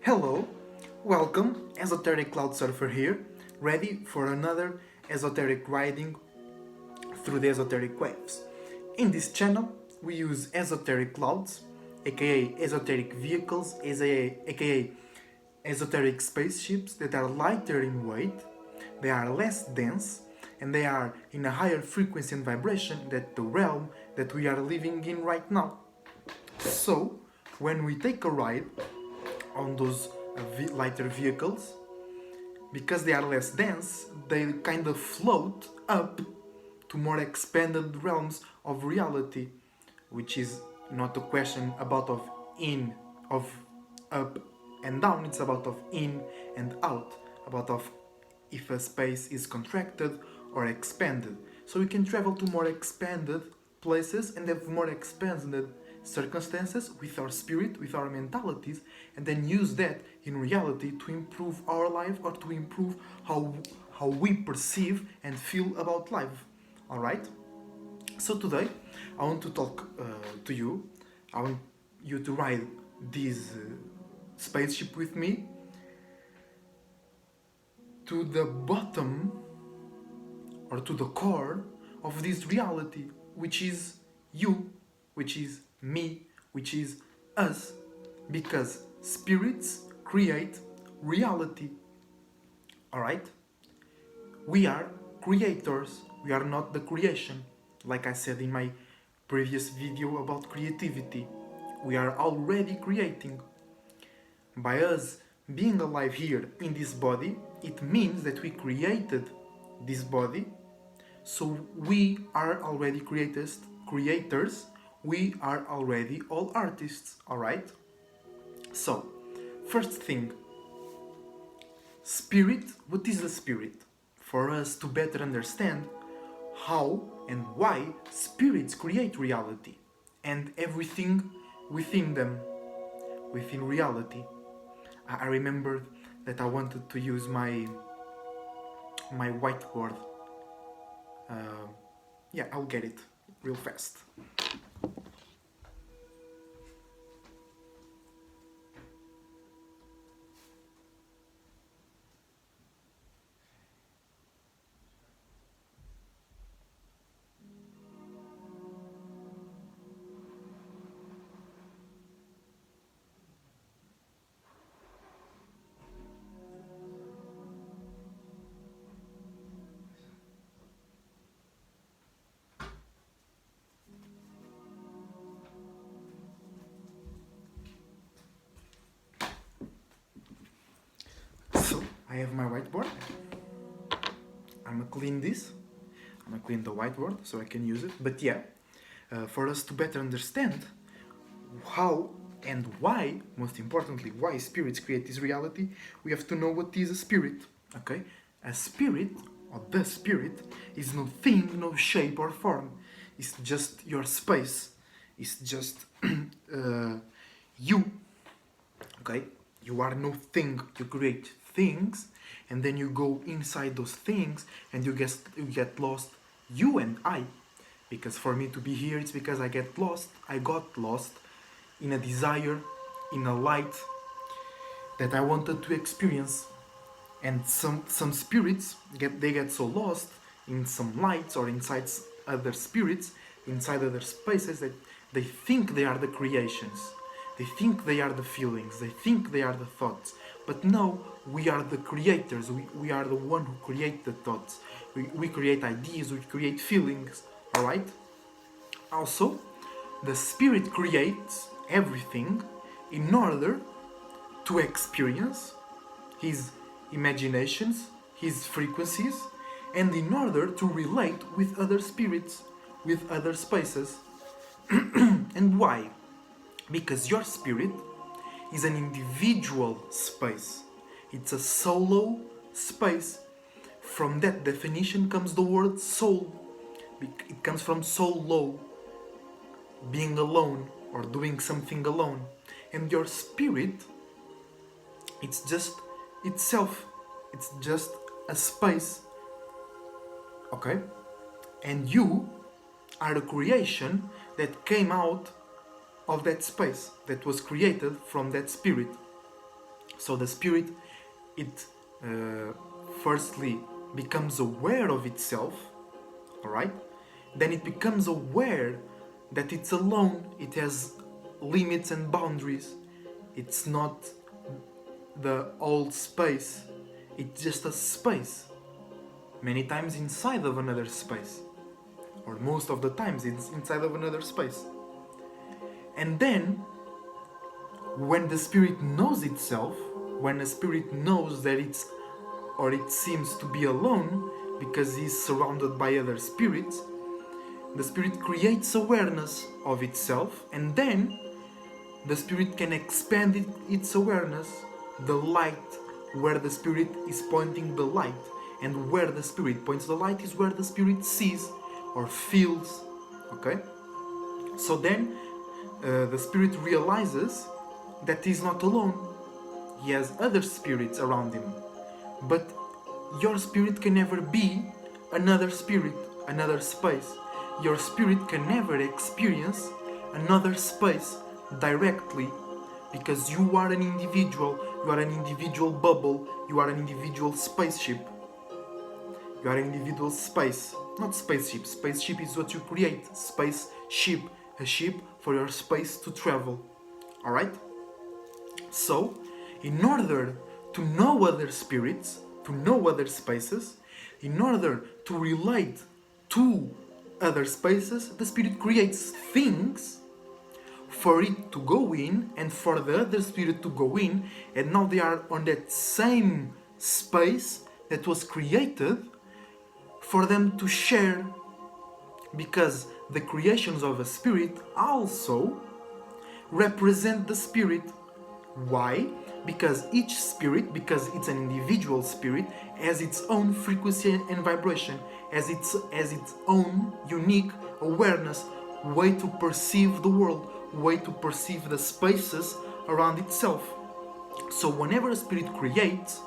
Hello, welcome, Esoteric Cloud Surfer here, ready for another esoteric riding through the esoteric waves. In this channel, we use esoteric clouds, aka esoteric vehicles, aka esoteric spaceships that are lighter in weight, they are less dense, and they are in a higher frequency and vibration than the realm that we are living in right now. So, when we take a ride on those lighter vehicles, because they are less dense, they kind of float up to more expanded realms of reality, which is not a question about of up and down, it's about of in and out, about of if a space is contracted or expanded. So we can travel to more expanded places and have more expanded circumstances with our spirit, with our mentalities, and then use that in reality to improve our life or to improve how we perceive and feel about life. All right. So today I want to talk to you. I want you to ride this spaceship with me to the bottom or to the core of this reality, which is you, which is me, which is us, because spirits create reality. Alright? We are creators, we are not the creation. Like I said in my previous video about creativity, we are already creating. By us being alive here in this body, it means that we created this body, so we are already creators, we are already all artists, alright? So, first thing, spirit, what is the spirit? For us to better understand how and why spirits create reality and everything within them, within reality. I remembered that I wanted to use my whiteboard. Yeah, I'll get it real fast. So, I have my whiteboard. I'm gonna clean this. I'm gonna clean the whiteboard so I can use it. But yeah, for us to better understand how and why, most importantly, why spirits create this reality, we have to know what is a spirit. Okay? A spirit, or the spirit, is no thing, no shape or form. It's just your space. It's just you. Okay? You are no thing. You create things, and then you go inside those things, and you get lost. You and I, because for me to be here, it's because I got lost in a desire, in a light that I wanted to experience. And some spirits get so lost in some lights or inside other spirits, inside other spaces, that they think they are the creations. They think they are the feelings. They think they are the thoughts. But no, we are the creators. We are the one who create the thoughts. We create ideas, we create feelings. Alright? Also, the spirit creates everything in order to experience his imaginations, his frequencies, and in order to relate with other spirits, with other spaces. And why? Because your spirit is an individual space. It's a solo space. From that definition comes the word soul. It comes from solo, being alone or doing something alone. And your spirit, it's just itself. It's just a space. Okay? And you are a creation that came out of that space, that was created from that spirit. So the spirit, it firstly becomes aware of itself, alright? Then it becomes aware that it's alone, it has limits and boundaries. It's not the whole space, it's just a space. Many times inside of another space. Or most of the times it's inside of another space. And then, when the spirit knows itself, when a spirit knows that it's, or it seems to be alone, because he's surrounded by other spirits, the spirit creates awareness of itself, and then the spirit can expand its awareness, the light, where the spirit is pointing the light, and where the spirit points the light is where the spirit sees or feels, okay? So then the spirit realizes that he's not alone, he has other spirits around him, but your spirit can never be another spirit, another space. Your spirit can never experience another space directly, because you are an individual, you are an individual bubble, you are an individual spaceship. You are an individual space, not spaceship. Spaceship is what you create. Spaceship, a ship for your space to travel. Alright? So, in order to know other spirits, to know other spaces, in order to relate to other spaces, the spirit creates things for it to go in and for the other spirit to go in, and now they are on that same space that was created for them to share, because the creations of a spirit also represent the spirit. Why? Because each spirit, because it's an individual spirit, has its own frequency and vibration, has its own unique awareness, way to perceive the world, way to perceive the spaces around itself. So whenever a spirit creates,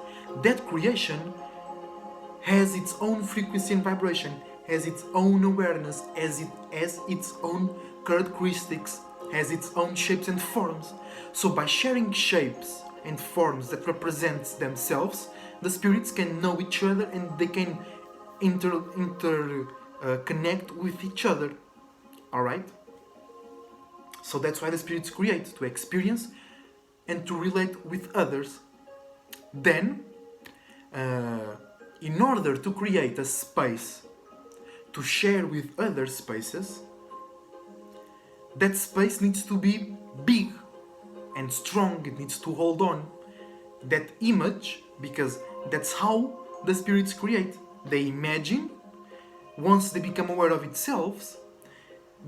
that creation has its own frequency and vibration, has its own awareness, has its own characteristics, has its own shapes and forms. So by sharing shapes and forms that represent themselves, the spirits can know each other and they can connect with each other. Alright? So that's why the spirits create, to experience and to relate with others. Then, in order to create a space to share with other spaces, that space needs to be big and strong, it needs to hold on that image, because that's how the spirits create. They imagine, once they become aware of itself,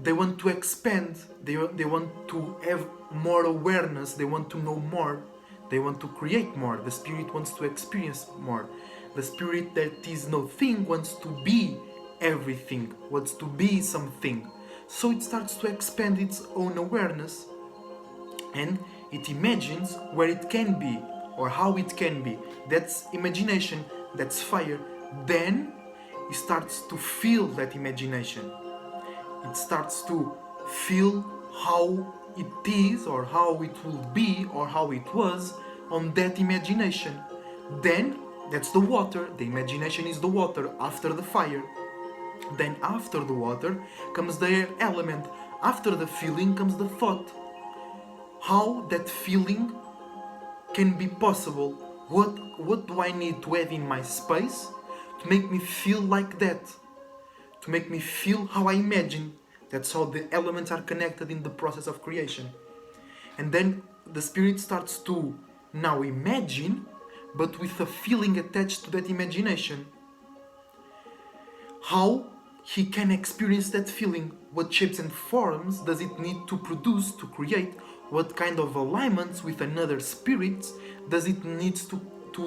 they want to expand, they want to have more awareness, they want to know more, they want to create more. The spirit wants to experience more. The spirit that is no thing wants to be everything, wants to be something. So it starts to expand its own awareness and it imagines where it can be or how it can be. That's imagination, that's fire. Then it starts to feel that imagination. It starts to feel how it is or how it will be or how it was on that imagination. Then that's the water. The imagination is the water after the fire. Then after the water comes the air element. After the feeling comes the thought. How that feeling can be possible? What do I need to have in my space to make me feel like that? To make me feel how I imagine. That's how the elements are connected in the process of creation. And then the spirit starts to now imagine, but with a feeling attached to that imagination. How he can experience that feeling? What shapes and forms does it need to produce, to create? What kind of alignments with another spirit does it need to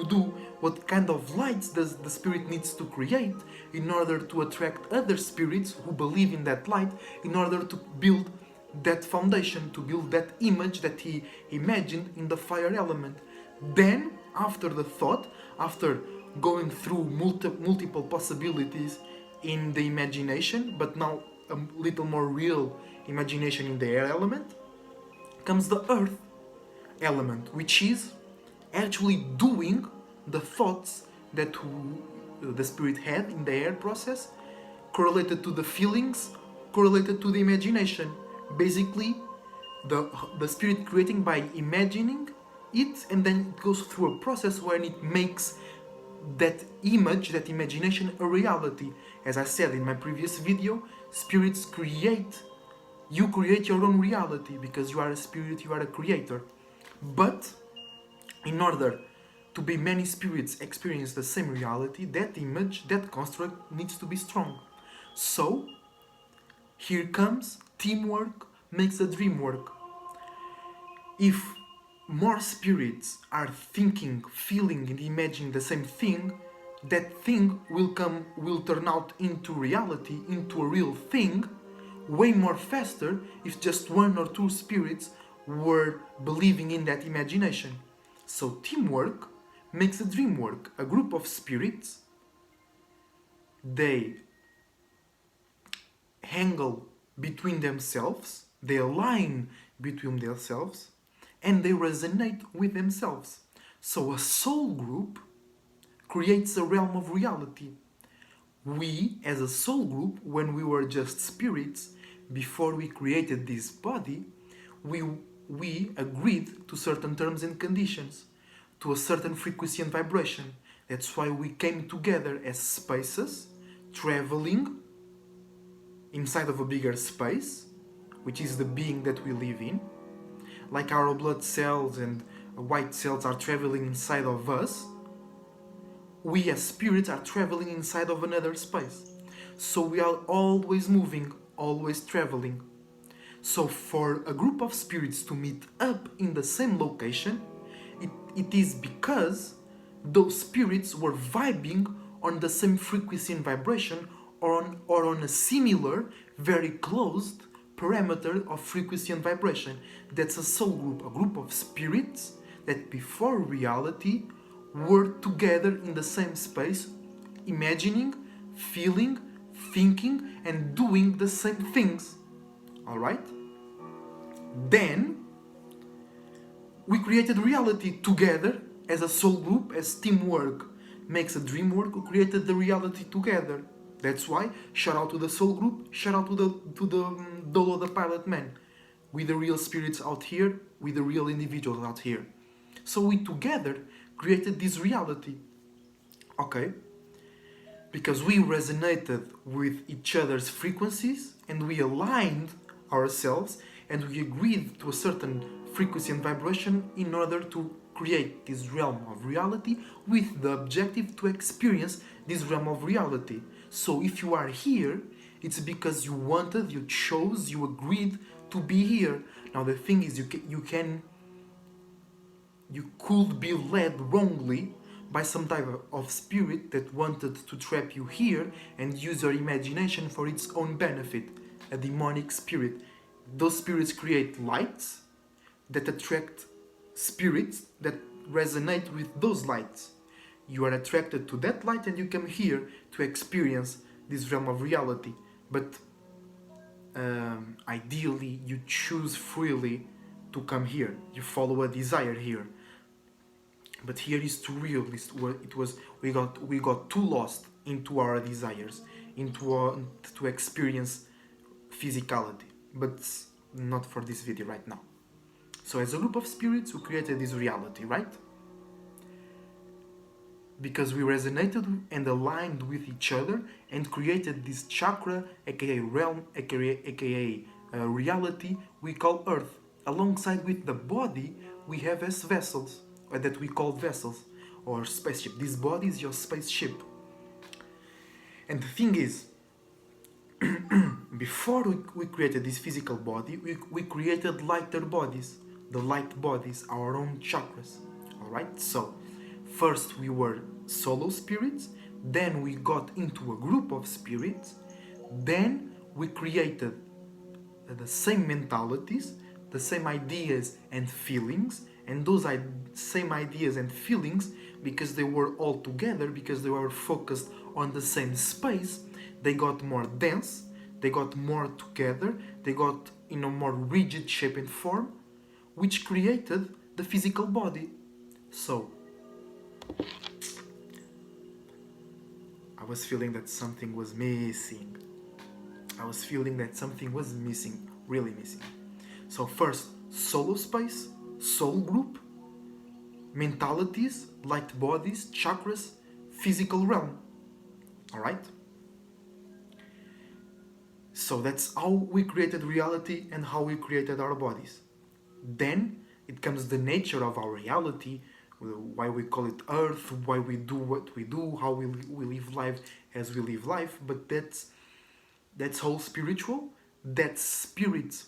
do? What kind of lights does the spirit needs to create in order to attract other spirits who believe in that light, in order to build that foundation, to build that image that he imagined in the fire element? Then, after the thought, after going through multiple possibilities in the imagination, but now a little more real imagination in the air element, comes the earth element, which is actually doing the thoughts that the spirit had in the air process, correlated to the feelings, correlated to the imagination. Basically, the spirit creating by imagining it, and then it goes through a process where it makes that image, that imagination, a reality. As I said in my previous video, spirits create, you create your own reality because you are a spirit, you are a creator. But in order to be many spirits experience the same reality, that image, that construct needs to be strong. So, here comes teamwork makes the dream work. If more spirits are thinking, feeling, and imagining the same thing, that thing will turn out into reality, into a real thing, way more faster if just one or two spirits were believing in that imagination. So teamwork makes a dream work. A group of spirits, they haggle between themselves, they align between themselves, and they resonate with themselves. So a soul group creates a realm of reality. We, as a soul group, when we were just spirits, before we created this body, we agreed to certain terms and conditions, to a certain frequency and vibration. That's why we came together as spaces, traveling inside of a bigger space, which is the being that we live in. Like our blood cells and white cells are traveling inside of us, we as spirits are traveling inside of another space. So we are always moving, always traveling. So for a group of spirits to meet up in the same location, it is because those spirits were vibing on the same frequency and vibration, or on a similar, very closed parameter of frequency and vibration. That's a soul group, a group of spirits that before reality were together in the same space, imagining, feeling, thinking, and doing the same things. Alright? Then we created reality together as a soul group, as teamwork makes a dream work. We created the reality together. That's why, shout out to the soul group, shout out to the Dolo the Pilot Man, with the real spirits out here, with the real individuals out here. So we together created this reality, okay? Because we resonated with each other's frequencies, and we aligned ourselves, and we agreed to a certain frequency and vibration in order to create this realm of reality with the objective to experience this realm of reality. So if you are here, it's because you wanted, you chose, you agreed to be here. Now the thing is, you could be led wrongly by some type of spirit that wanted to trap you here and use your imagination for its own benefit. A demonic spirit. Those spirits create lights that attract spirits that resonate with those lights. You are attracted to that light and you come here to experience this realm of reality. But ideally, you choose freely to come here. You follow a desire here. But here is too real. We got too lost into our desires, to experience physicality. But not for this video right now. So as a group of spirits, we created this reality, right? Because we resonated and aligned with each other and created this chakra, aka realm, aka reality we call Earth. Alongside with the body we have as vessels, or that we call vessels, or spaceship. This body is your spaceship. And the thing is, before we created this physical body, we created lighter bodies, the light bodies, our own chakras. Alright? So, first we were solo spirits, then we got into a group of spirits, then we created the same mentalities, the same ideas and feelings, and those same ideas and feelings, because they were all together, because they were focused on the same space, they got more dense, they got more together, they got in a more rigid shape and form, which created the physical body. So, I was feeling that something was missing. I was feeling that something was missing, really missing. So first, solo space, soul group, mentalities, light bodies, chakras, physical realm. Alright? So that's how we created reality and how we created our bodies. Then it comes the nature of our reality, why we call it earth, why we do what we do, how we live life as we live life. But that's whole spiritual. That's spirits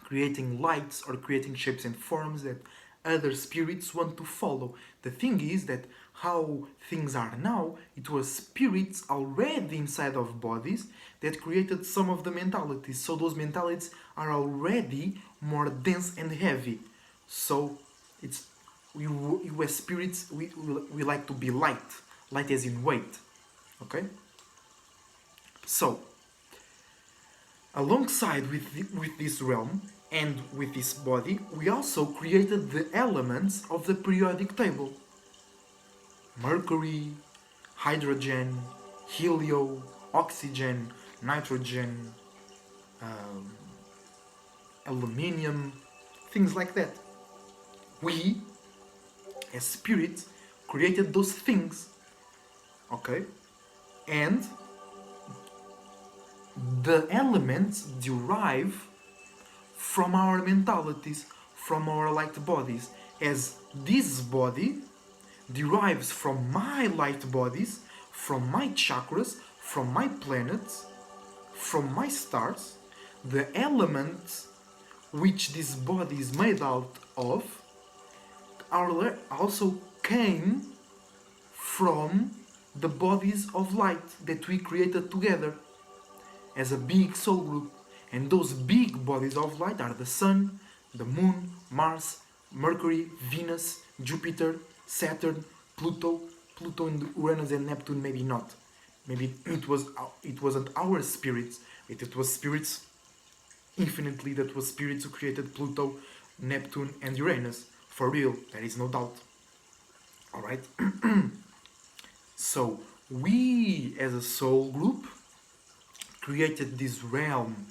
creating lights or creating shapes and forms that other spirits want to follow. The thing is that how things are now, it was spirits already inside of bodies that created some of the mentalities. So those mentalities are already more dense and heavy. So it's we as spirits we like to be light as in weight. Okay. So alongside with this realm and with this body, we also created the elements of the periodic table. Mercury, hydrogen, helio, oxygen, nitrogen, aluminium, things like that. We, as spirits, created those things. Okay? And the elements derive from our mentalities, from our light bodies, as this body derives from my light bodies, from my chakras, from my planets, from my stars. The elements which this body is made out of also came from the bodies of light that we created together as a big soul group. And those big bodies of light are the Sun, the Moon, Mars, Mercury, Venus, Jupiter, Saturn, Pluto, and Uranus and Neptune. Maybe not. Maybe it wasn't our spirits. It was spirits infinitely. That was spirits who created Pluto, Neptune, and Uranus. For real, there is no doubt. All right. So we, as a soul group, created this realm.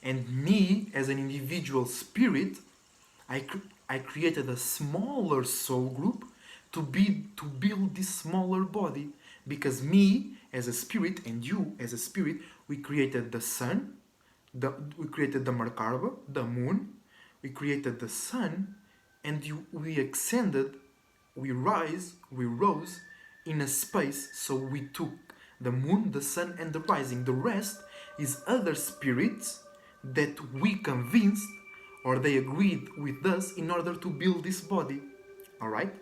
And me, as an individual spirit, I created a smaller soul group to build this smaller body. Because me, as a spirit, and you, as a spirit, we created the sun, we created the Merkaba, the moon, we created the sun, and we ascended, we rose in a space. So we took the moon, the sun, and the rising. The rest is other spirits that we convinced or they agreed with us in order to build this body. Alright?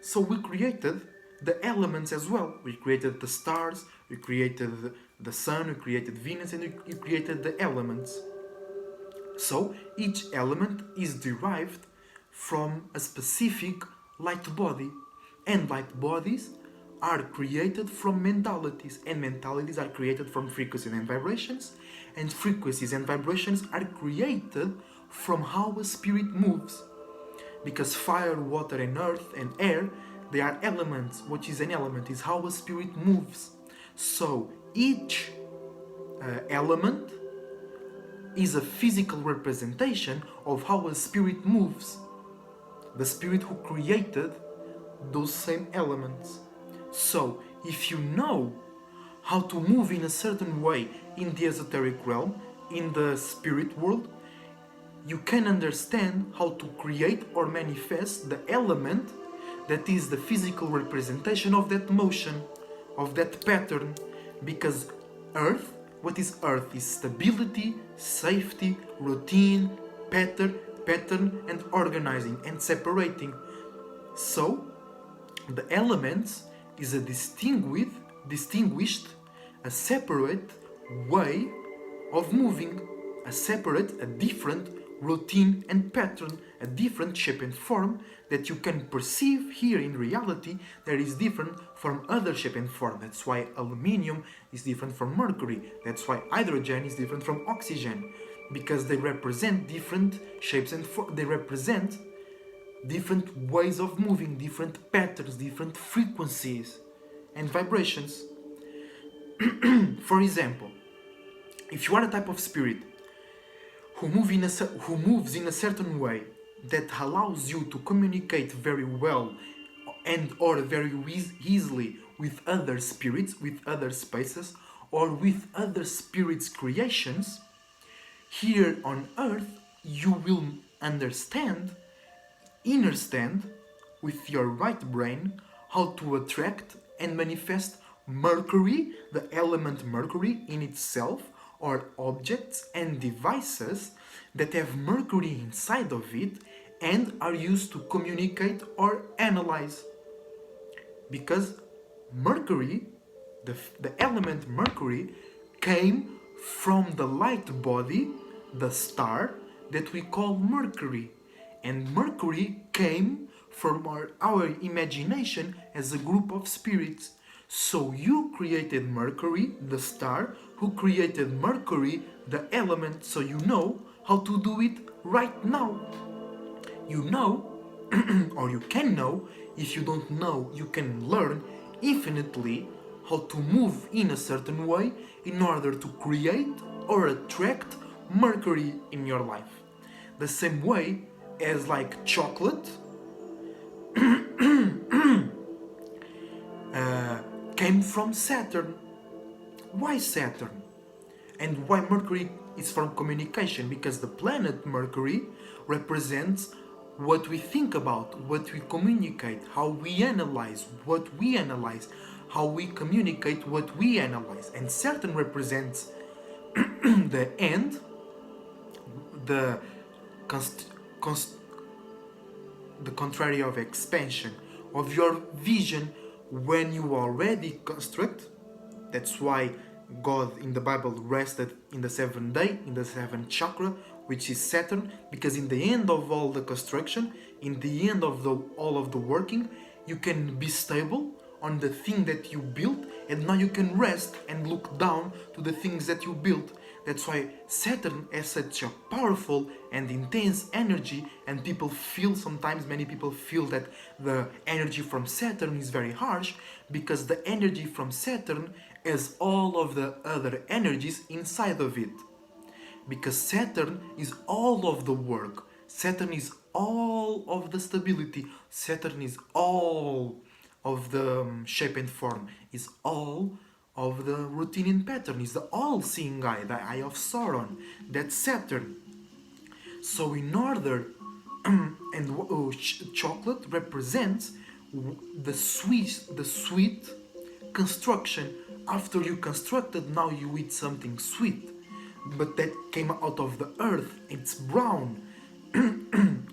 So we created the elements as well. We created the stars, we created the sun, we created Venus, and we created the elements. So each element is derived from a specific light body. And light bodies are created from mentalities, and mentalities are created from frequencies and vibrations, and frequencies and vibrations are created from how a spirit moves. Because fire, water, and earth and air, they are elements. What is an element? Is how a spirit moves. So each element is a physical representation of how a spirit moves. The spirit who created those same elements. So, if you know how to move in a certain way in the esoteric realm, in the spirit world, you can understand how to create or manifest the element that is the physical representation of that motion, of that pattern. Because Earth, what is Earth? Is stability, safety, routine, pattern, and organizing and separating. So, the elements is a distinguished, a separate way of moving, a different routine and pattern, a different shape and form that you can perceive here in reality that is different from other shape and form. That's why aluminium is different from mercury. That's why hydrogen is different from oxygen, because they represent different shapes and they represent different ways of moving, different patterns, different frequencies and vibrations. For example, if you are a type of spirit who moves in a certain way that allows you to communicate very well and or very easily with other spirits, with other spaces, or with other spirits' creations, here on earth you will understand with your right brain how to attract and manifest Mercury, the element Mercury in itself, or objects and devices that have Mercury inside of it and are used to communicate or analyze. Because Mercury, the element Mercury, came from the light body, the star, that we call Mercury. And Mercury came from our imagination as a group of spirits. So you created Mercury, the star, who created Mercury, the element, so you know how to do it right now. You know, or you can know. If you don't know, you can learn infinitely how to move in a certain way in order to create or attract Mercury in your life. The same way as like chocolate came from Saturn. Why Saturn? And why Mercury is from communication? Because the planet Mercury represents what we think about, what we communicate, how we analyze, what we analyze, how we communicate what we analyze. And Saturn represents the end, the contrary of expansion of your vision when you already construct. That's why God in the Bible rested in the seventh day, in the seventh chakra, which is Saturn, because in the end of all the construction, in the end of all of the working, you can be stable on the thing that you built, and now you can rest and look down to the things that you built. That's why Saturn has such a powerful and intense energy, and many people feel that the energy from Saturn is very harsh, because the energy from Saturn has all of the other energies inside of it. Because Saturn is all of the work, Saturn is all of the stability, Saturn is all of the shape and form, is all of the routine and pattern, is the all-seeing eye, the eye of Sauron. That's Saturn. So in order, chocolate represents the sweet construction. After you constructed, now you eat something sweet, but that came out of the earth. It's brown.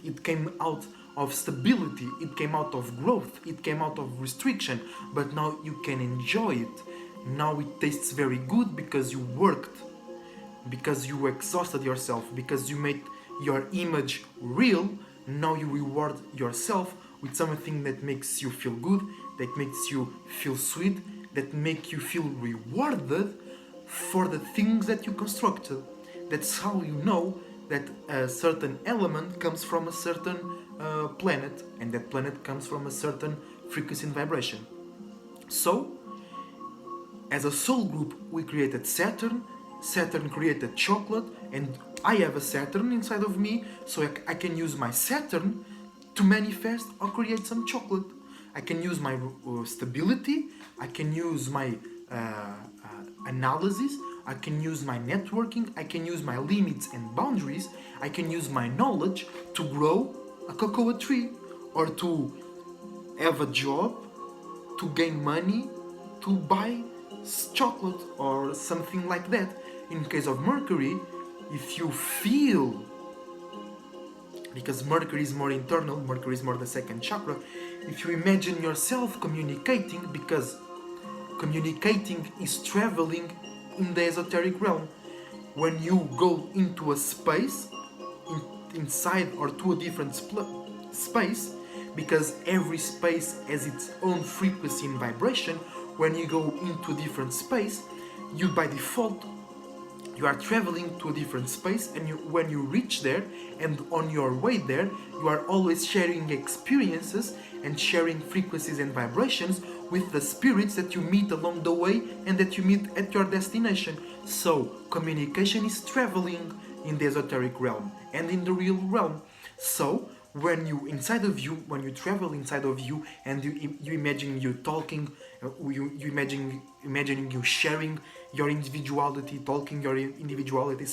It came out of stability, it came out of growth, it came out of restriction, but now you can enjoy it. Now it tastes very good because you worked, because you exhausted yourself, because you made your image real. Now you reward yourself with something that makes you feel good, that makes you feel sweet, that make you feel rewarded for the things that you constructed. That's how you know that a certain element comes from a certain planet, and that planet comes from a certain frequency and vibration. So, as a soul group, we created Saturn, Saturn created chocolate, and I have a Saturn inside of me, so I can use my Saturn to manifest or create some chocolate. I can use my stability, I can use my analysis, I can use my networking, I can use my limits and boundaries, I can use my knowledge to grow a cocoa tree, or to have a job, to gain money, to buy chocolate or something like that. In case of Mercury, if you feel, because Mercury is more internal, Mercury is more the second chakra, if you imagine yourself communicating, because communicating is traveling in the esoteric realm. When you go into a space, inside or to a different space, because every space has its own frequency and vibration, when you go into a different space, you by default You are traveling to a different space, and when you reach there, and on your way there, you are always sharing experiences and sharing frequencies and vibrations with the spirits that you meet along the way and that you meet at your destination. So, communication is traveling in the esoteric realm and in the real realm. So, when you travel inside of you, and you imagine you talking, you imagining you sharing your individuality, talking your individuality,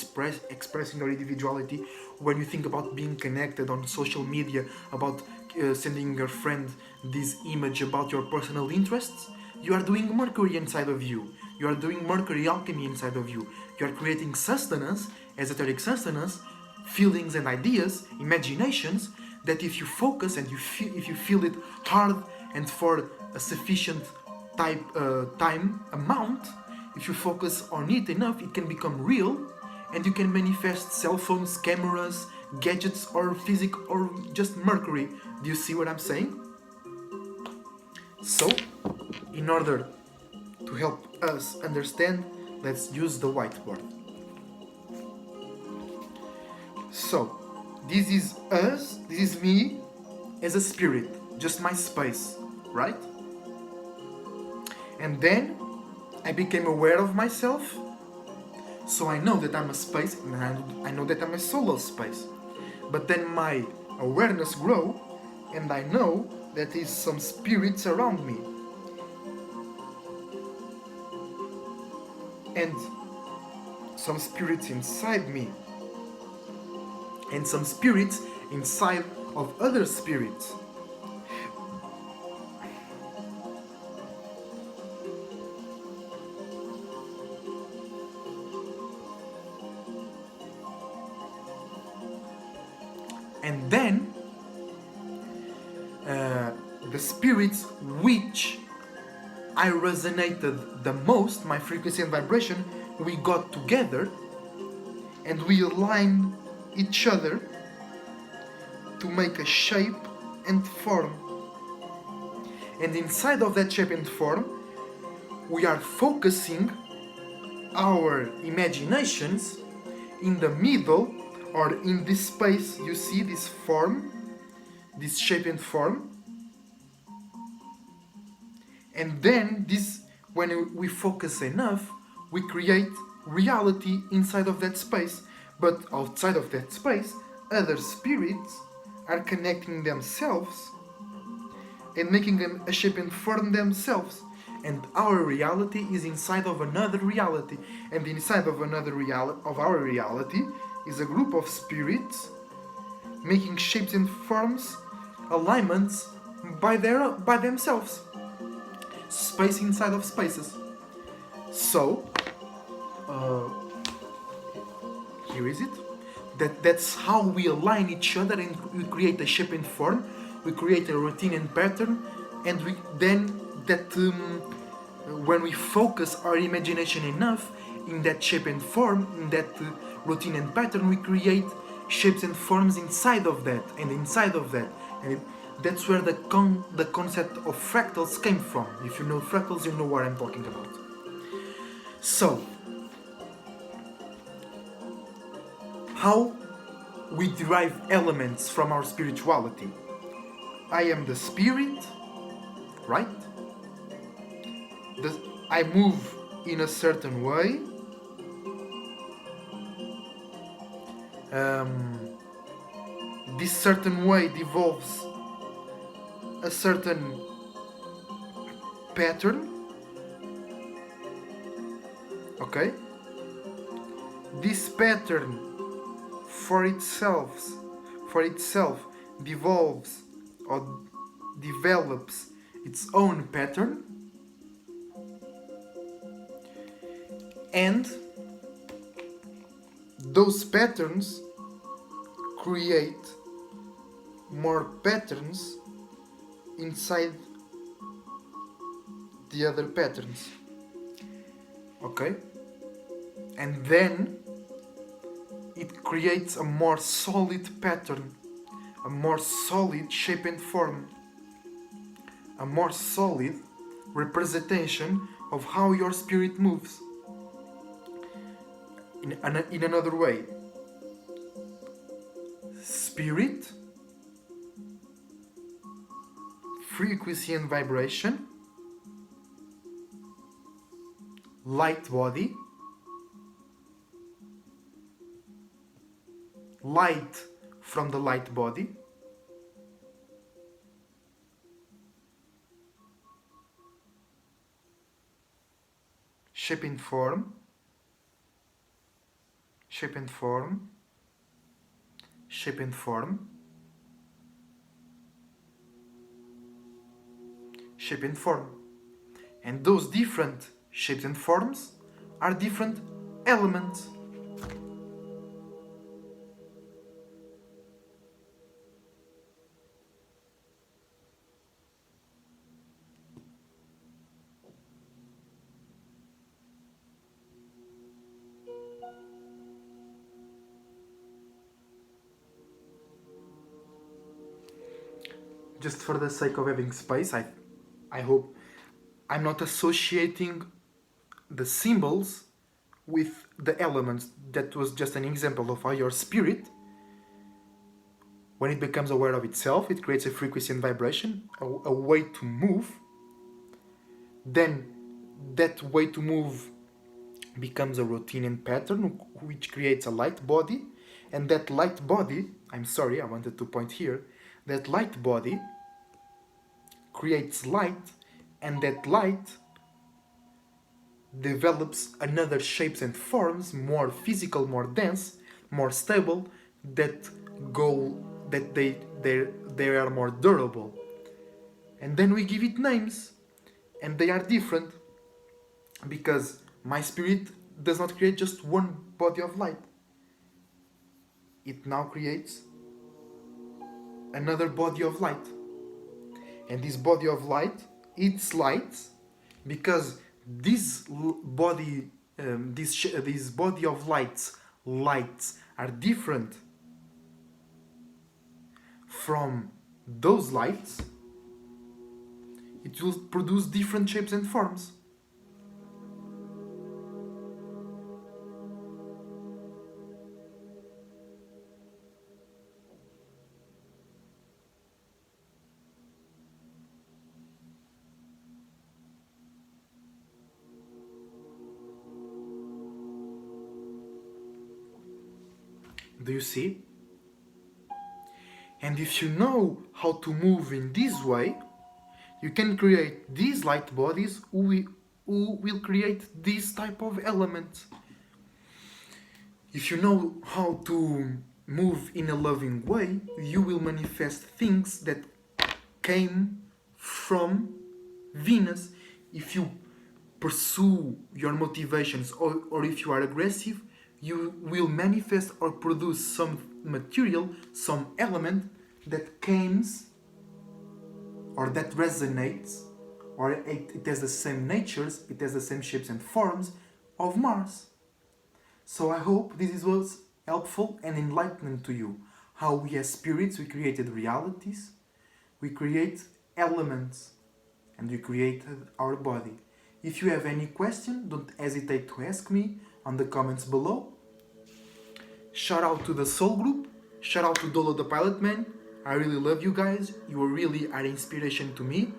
expressing your individuality. When you think about being connected on social media, about sending your friend this image about your personal interests, you are doing Mercury inside of you. You are doing Mercury alchemy inside of you. You are creating sustenance, esoteric sustenance, feelings and ideas, imaginations, that if you focus and if you feel it hard and for a sufficient time amount, if you focus on it enough, it can become real, and you can manifest cell phones, cameras, gadgets, or or just Mercury. Do you see what I'm saying? So, in order to help us understand, let's use the whiteboard. So, this is us, this is me as a spirit, just my space, right? And then I became aware of myself, so I know that I'm a space, and I know that I'm a solo space. But then my awareness grows, and I know that there's some spirits around me. And some spirits inside me. And some spirits inside of other spirits. And then the spirits which I resonated the most, my frequency and vibration, we got together and we aligned each other to make a shape and form. And inside of that shape and form, we are focusing our imaginations in the middle, or in this space. You see this form, this shape and form. And then this, when we focus enough, we create reality inside of that space. But outside of that space, other spirits are connecting themselves and making them a shape and form themselves. And our reality is inside of another reality. And inside of another our reality is a group of spirits making shapes and forms, alignments by themselves. Space inside of spaces. So, here is it. That's how we align each other, and we create a shape and form. We create a routine and pattern, and when we focus our imagination enough in that shape and form, in that routine and pattern, we create shapes and forms inside of that, and inside of that, and that's where the concept of fractals came from. If you know fractals, you know what I'm talking about. So, how we derive elements from our spirituality. I am the spirit, right? I move in a certain way. This certain way devolves a certain pattern. Okay? This pattern for itself devolves or develops its own pattern, and those patterns create more patterns inside the other patterns. Okay? And then it creates a more solid pattern, a more solid shape and form, a more solid representation of how your spirit moves. In another way, spirit, frequency and vibration, light body, light from the light body, shape and form, shape and form, shape and form, shape and form. And those different shapes and forms are different elements. Just for the sake of having space, I hope I'm not associating the symbols with the elements. That was just an example of how your spirit, when it becomes aware of itself, it creates a frequency and vibration, a way to move. Then that way to move becomes a routine and pattern, which creates a light body. And that light body, I'm sorry, I wanted to point here, that light body creates light, and that light develops another shapes and forms, more physical, more dense, more stable, that they are more durable. And then we give it names, and they are different, because my spirit does not create just one body of light. It now creates another body of light. And this body of light, it's light because this body of lights are different from those lights. It will produce different shapes and forms. Do you see? And if you know how to move in this way, you can create these light bodies who will create this type of element. If you know how to move in a loving way, you will manifest things that came from Venus. If you pursue your motivations, or if you are aggressive, you will manifest or produce some material, some element that comes or that resonates, or it has the same natures, it has the same shapes and forms of Mars. So I hope this was helpful and enlightening to you. How we as spirits, we created realities, we create elements, and we created our body. If you have any question, don't hesitate to ask me on the comments below. Shout out to the Soul Group, shout out to Dolo the Pilot Man. I really love you guys, you really are inspiration to me.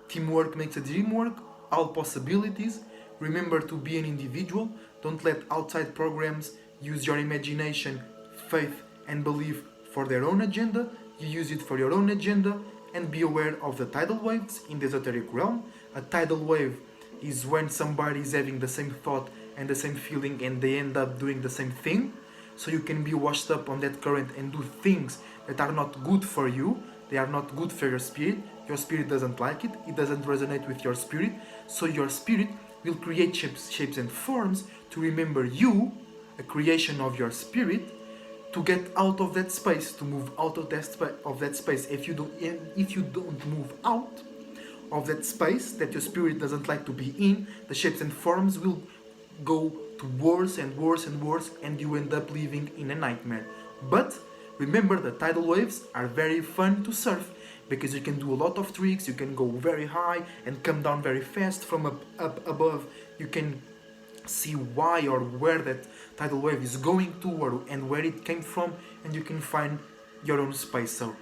Teamwork makes a dream work, all possibilities. Remember to be an individual, don't let outside programs use your imagination, faith and belief for their own agenda. You use it for your own agenda, and be aware of the tidal waves in the esoteric realm. A tidal wave is when somebody is having the same thought and the same feeling and they end up doing the same thing. So you can be washed up on that current and do things that are not good for you. They are not good for your spirit. Your spirit doesn't like it. It doesn't resonate with your spirit. So your spirit will create shapes and forms to remember you, a creation of your spirit, to get out of that space, to move out of that space. If you don't move out of that space that your spirit doesn't like to be in, the shapes and forms will go to worse and worse and worse, and you end up living in a nightmare. But remember, the tidal waves are very fun to surf, because you can do a lot of tricks. You can go very high and come down very fast from up above. You can see why or where that tidal wave is going toward and where it came from, and you can find your own space. So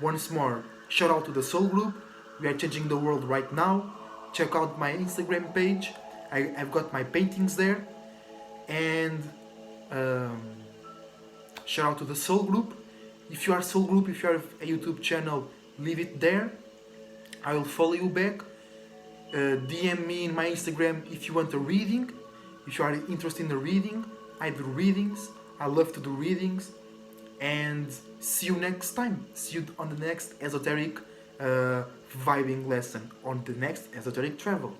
once more, shout out to the Soul Group. We are changing the world right now. Check out my Instagram page. I've got my paintings there. And shout out to the Soul Group. If you are Soul Group, if you have a YouTube channel, leave it there. I will follow you back. DM me in my Instagram if you want a reading. If you are interested in the reading, I do readings. I love to do readings. And see you next time. See you on the next esoteric vibing lesson, on the next esoteric travel.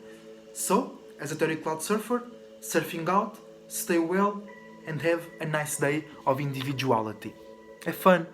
So, Esoteric Cloud Surfer, surfing out, stay well, and have a nice day of individuality. Have fun!